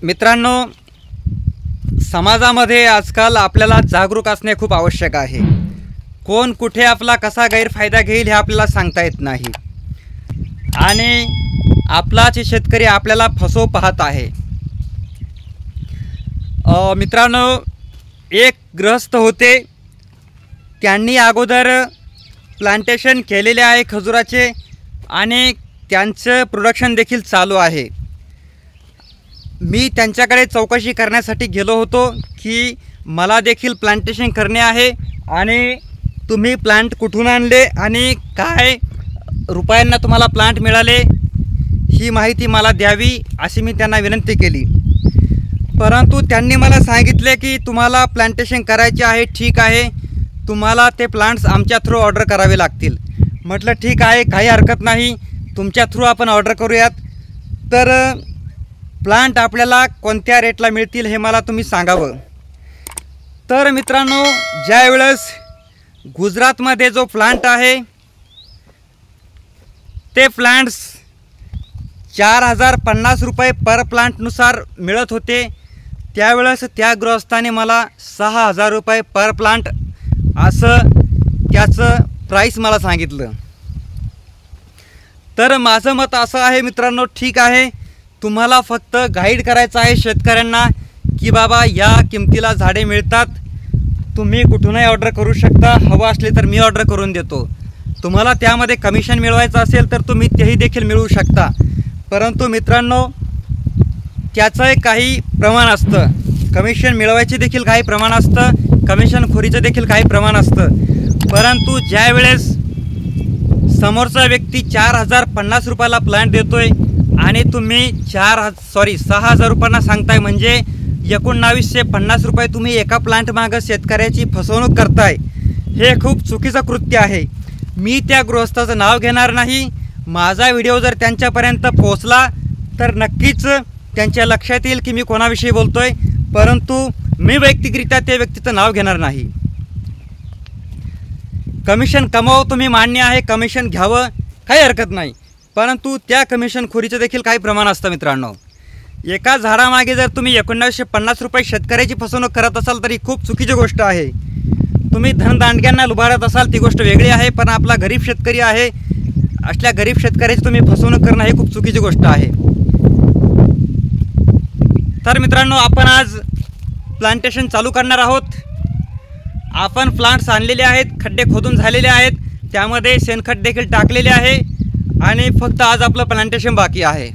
मित्रांनो, समाजामध्ये आजकाल आपल्याला जागरूक असणे खूप आवश्यक आहे। कोण कुठे आपला कसा गैरफायदा घेईल हे आपल्याला सांगता येत नाही आणि आपलाच शेतकरी आपल्याला फसवू पाहत आहे। मित्रांनो, एक गृहस्थ होते, त्यांनी अगोदर प्लांटेशन केलेले आहे खजुराचे आणि त्यांचं प्रोडक्शन देखील चालू आहे। मी त्यांच्याकडे चौकशी करण्यासाठी गेलो होतो की मला देखील प्लांटेशन करणे आहे आणि तुम्ही प्लांट कुठून आणले आणि काय रुपयांना तुम्हाला प्लांट मिळाले ही माहिती मला द्यावी अशी मी त्यांना विनंती केली। परंतु त्यांनी मला सांगितले की तुम्हाला प्लांटेशन करायचे आहे, ठीक आहे, तुम्हाला ते प्लांट्स आमच्या थ्रू ऑर्डर करावे लागतील। म्हटलं ठीक आहे, काही हरकत नाही, तुमच्या थ्रू आपण ऑर्डर करूयात। तर प्लांट आपल्याला कोणत्या रेटला मिळतील हे मला तुम्ही सांगावं। तर मित्रांनो, ज्यावेळेस गुजरातमध्ये जो प्लांट आहे ते प्लांट्स 4050 रुपये पर प्लांटनुसार मिळत होते, त्यावेळेस त्या गृहस्थाने मला 6000 रुपये पर प्लांट असं त्याचं प्राईस मला सांगितलं। तर माझं मत असं आहे मित्रांनो, ठीक आहे, तुम्हाला फक्त गाईड करायचं आहे शेतकऱ्यांना की बाबा या किमतीला झाडे मिळतात, तुम्ही कुठूनही ऑर्डर करू शकता, हवं असले तर मी ऑर्डर करून देतो। तुम्हाला त्यामध्ये कमिशन मिळवायचं असेल तर तुम्ही तेही देखील मिळवू शकता। परंतु मित्रांनो, त्याचं काही प्रमाण असतं, कमिशन मिळवायचे देखील काही प्रमाण असतं, कमिशनखोरीचं देखील काही प्रमाण असतं। परंतु ज्यावेळेस समोरचा व्यक्ती 4050 रुपयाला प्लांट देतोय आणि तुम्ही 6000 रुपयांना सांगताय, म्हणजे 1950 रुपये तुम्ही एका प्लांट मागं शेतकऱ्याची फसवणूक करताय, हे खूप चुकीचं कृत्य आहे। मी त्या गृहस्थाचं नाव घेणार नाही। माझा व्हिडिओ जर त्यांच्यापर्यंत पोहोचला तर नक्कीच त्यांच्या लक्षात येईल की मी कोणाविषयी बोलतोय, परंतु मी वैयक्तिकरित्या त्या व्यक्तीचं नाव घेणार नाही। कमिशन कमावो तुम्ही, मान्य आहे, कमिशन घ्यावं, काही हरकत नाही, परंतु त्या कमिशनखोरीचं देखील काही प्रमाण असतं। मित्रांनो, एका झाडामागे जर तुम्ही 1950 रुपये शेतकऱ्याची फसवणूक करत असाल तर ही खूप चुकीची गोष्ट आहे। तुम्ही धनदांडग्यांना लुबाडत असाल ती गोष्ट वेगळी आहे, पण आपला गरीब शेतकरी आहे, असल्या गरीब शेतकऱ्याची तुम्ही फसवणूक करणं ही खूप चुकीची गोष्ट आहे। तर मित्रांनो, आपण आज प्लांटेशन चालू करणार आहोत। आपण प्लांट्स आणलेले आहेत, खड्डे खोदून झालेले आहेत, त्यामध्ये शेणखत देखील टाकलेले आहे आणि फक्त आज आपलं प्लांटेशन बाकी आहे।